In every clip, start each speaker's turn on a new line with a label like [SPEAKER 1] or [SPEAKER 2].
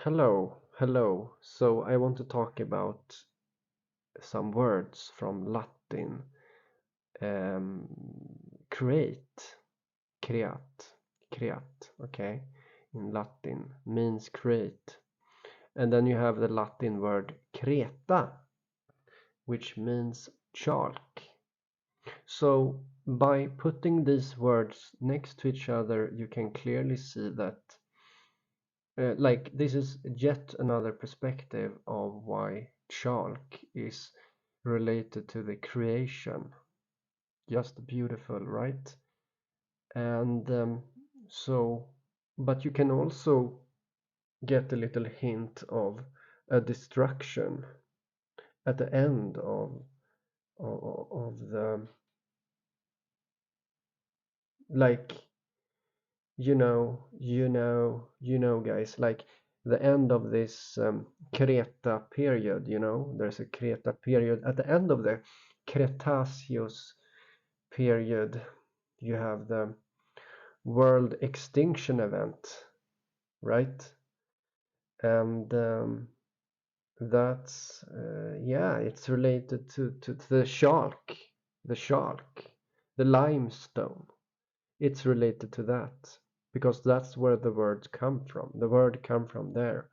[SPEAKER 1] Hello. So I want to talk about some words from Latin. Um, create, creat, creat, okay, in Latin means create. And then you have the Latin word creta, which means chalk. So by putting these words next to each other, you can clearly see that like this is yet another perspective of why chalk is related to the creation. Just beautiful, right? And so, but you can also get a little hint of a destruction at the end of the, like, guys, like the end of this Creta period. There's a Creta period. At the end of the Cretaceous period, you have the world extinction event, right? And that's yeah, it's related to the shark, the limestone. It's related to that because that's where the words come from. The word come from there,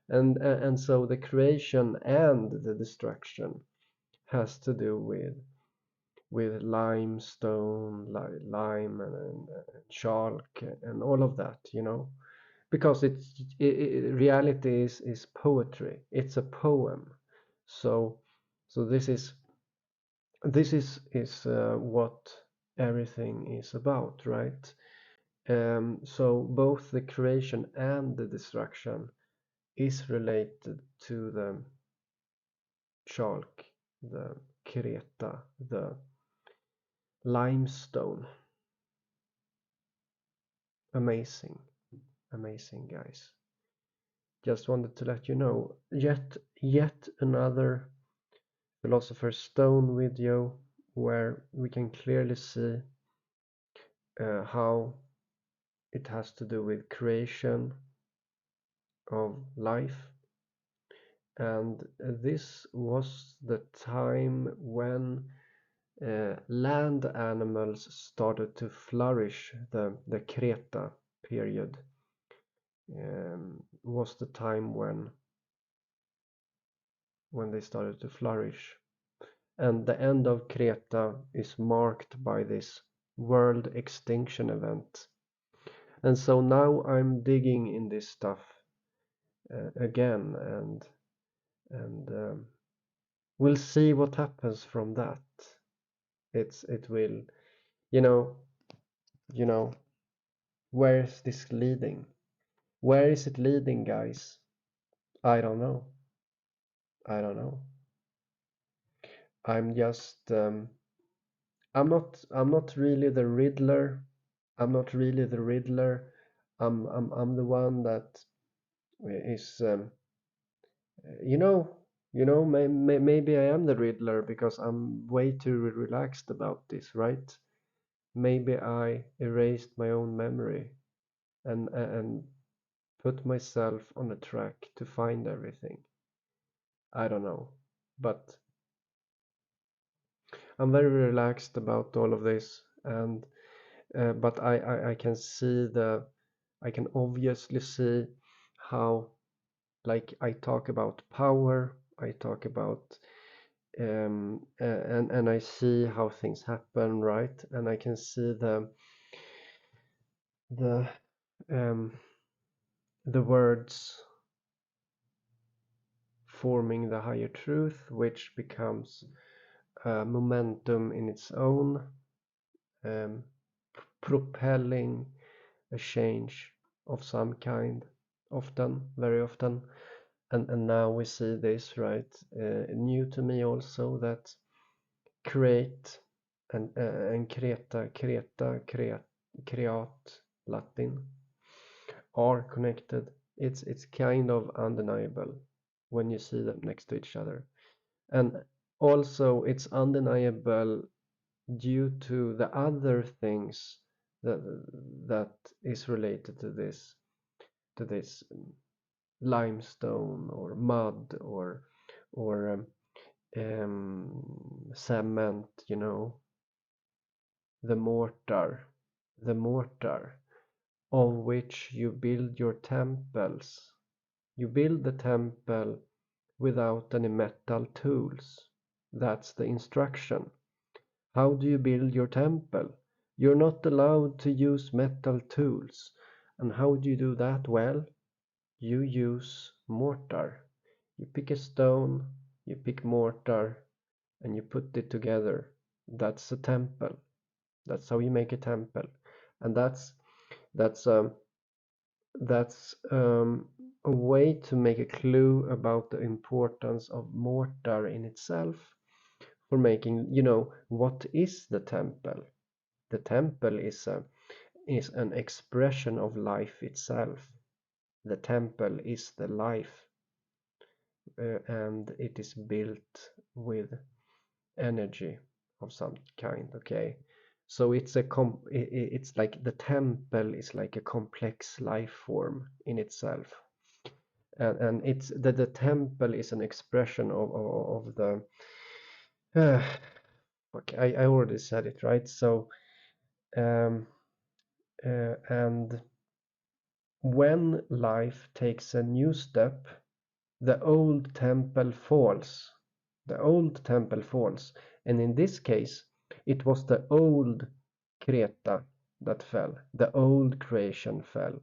[SPEAKER 1] and so the creation and the destruction has to do with limestone, lime, and chalk, and all of that. Because reality is poetry. It's a poem. So this is what everything is about, right? So both the creation and the destruction is related to the chalk, the creta, the limestone. Amazing, amazing, guys. Just wanted to let you know. Yet another philosopher's stone video where we can clearly see how it has to do with creation of life. And this was the time when land animals started to flourish. The Creta period was the time when they started to flourish. And the end of Creta is marked by this world extinction event. And so now I'm digging in this stuff again, and we'll see what happens from that. It will, you know, you know, where is this leading? Where is it leading, guys? I don't know. I don't know. I'm just I'm not really the Riddler. I'm not really the Riddler. I'm the one that is you know maybe I am the Riddler because I'm way too relaxed about this, right? Maybe I erased my own memory and put myself on a track to find everything. I don't know, but I'm very relaxed about all of this, and but I can see I can obviously see how, like, I talk about power, I talk about and I see how things happen, right? And I can see the um the words forming the higher truth, which becomes momentum in its own, um, propelling a change of some kind, often, very often. And now we see this, right? New to me also, that create and creat, Latin, are connected. It's kind of undeniable when you see them next to each other. And also it's undeniable due to the other things that that is related to this limestone or mud or cement, the mortar, the mortar of which you build your temples. You build the temple without any metal tools. That's the instruction. How do you build your temple? You're not allowed to use metal tools. And how do you do that? Well, you use mortar. You pick a stone, you pick mortar, and you put it together. That's a temple. That's how you make a temple. And that's a way to make a clue about the importance of mortar in itself for making, what is the temple? The temple is an expression of life itself. The temple is the life, and it is built with energy of some kind. Okay, so it's like the temple is like a complex life form in itself, and it's the temple is an expression of the uh, okay, I already said it, right? So um, and when life takes a new step, the old temple falls. The old temple falls. And in this case, it was the old Creta that fell. The old creation fell.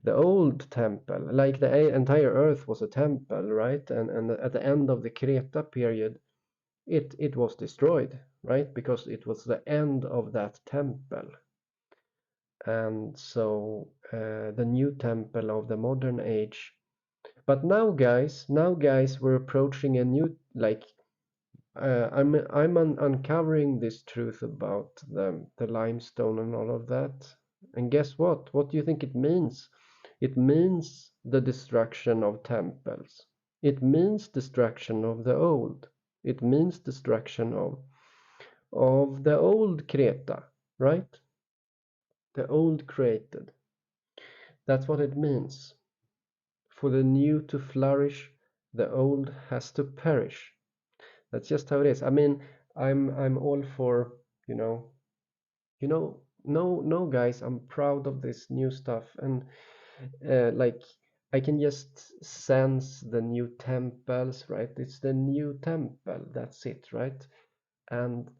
[SPEAKER 1] The old temple, like the entire earth was a temple, right? And at the end of the Creta period, it was destroyed, right? Because it was the end of that temple. And so the new temple of the modern age. But now guys, we're approaching a new, like, I'm uncovering this truth about the limestone and all of that. And guess what? What do you think it means? It means the destruction of temples. It means destruction of the old. It means destruction of the old Creta, right? The old created. That's what it means. For the new to flourish, the old has to perish. That's just how it is. I mean, I'm all for, you know, no, guys, I'm proud of this new stuff, and like I can just sense the new temples, right? It's the new temple. That's it, right? And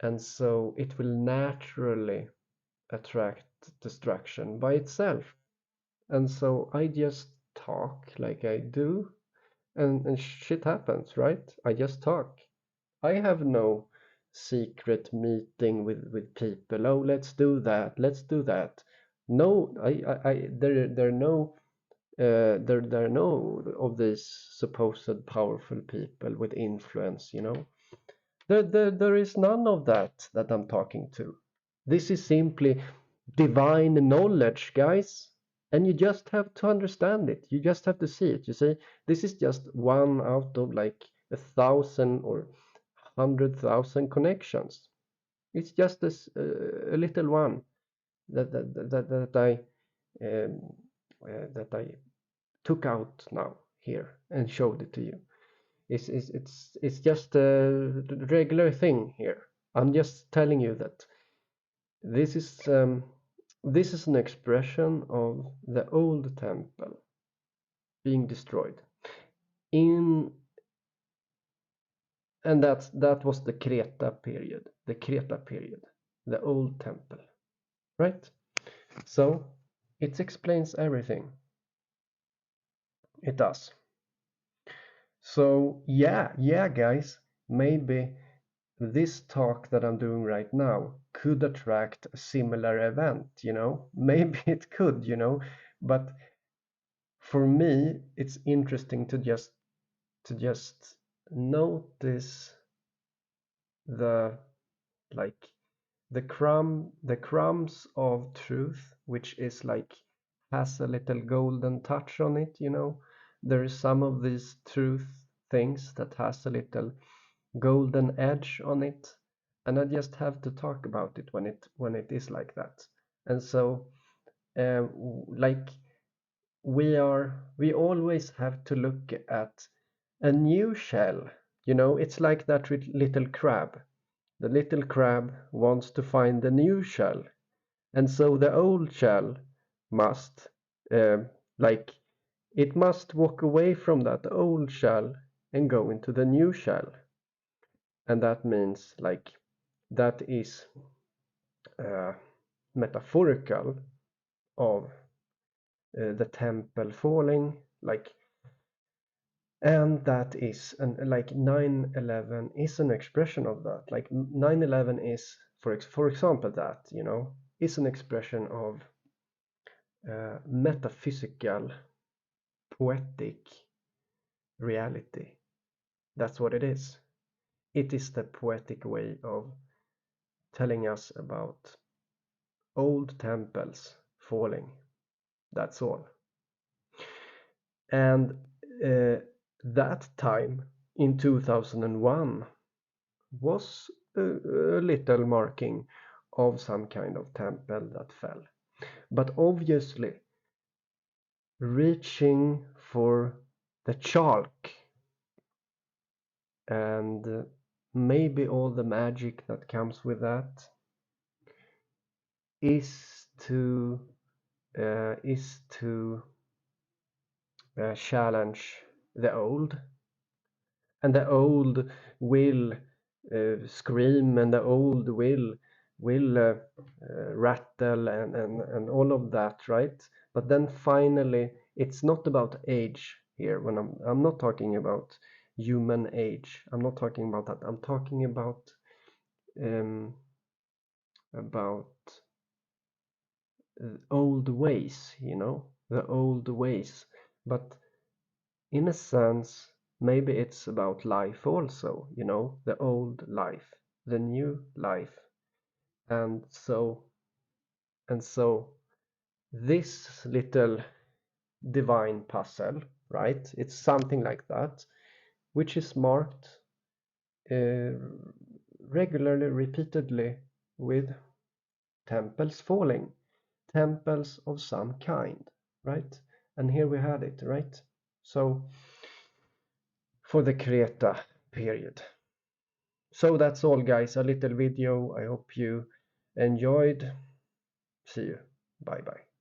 [SPEAKER 1] and so it will naturally attract destruction by itself. And so I just talk like I do, and shit happens, right? I just talk. I have no secret meeting with people. Oh, let's do that. Let's do that. No, there are no there are no of these supposed powerful people with influence. There is none of that I'm talking to. This is simply divine knowledge, guys. And you just have to understand it. You just have to see it. You see, this is just one out of like 1,000 or 100,000 connections. It's just a little one that um, I took out now here and showed it to you. It's just a regular thing here. I'm just telling you that this is um, this is an expression of the old temple being destroyed. In and that was the Creta period, the old temple, right? So it explains everything. It does. So yeah, guys, maybe this talk that I'm doing right now could attract a similar event, Maybe it could, But for me, it's interesting to just notice the like the crumbs of truth, which is like has a little golden touch on it. There is some of these truth things that has a little golden edge on it, and I just have to talk about it when it is like that. And so like we always have to look at a new shell. You know, it's like that little crab. The little crab wants to find a new shell, and so the old shell must, like, it must walk away from that old shell and go into the new shell. And that means, like, that is uh, metaphorical of the temple falling, like, and that is like 9/11 is an expression of that. Like 9/11 is, for example, that, you know, is an expression of metaphysical, poetic reality. That's what it is. It is the poetic way of telling us about old temples falling. That's all. And that time in 2001 was a little marking of some kind of temple that fell. But obviously, reaching for the chalk and maybe all the magic that comes with that is to challenge the old, and the old will scream, and the old will rattle and all of that, right? But then finally, it's not about age here. When I'm not talking about human age, I'm not talking about that. I'm talking um, about old ways, you know, the old ways. But in a sense, maybe it's about life also, you know, the old life, the new life. And so this little divine puzzle, right? It's something like that, which is marked uh, regularly, repeatedly with temples falling, temples of some kind, right? And here we had it, right? So for the Creta period. So that's all, guys, a little video. I hope you enjoyed. See you. Bye bye.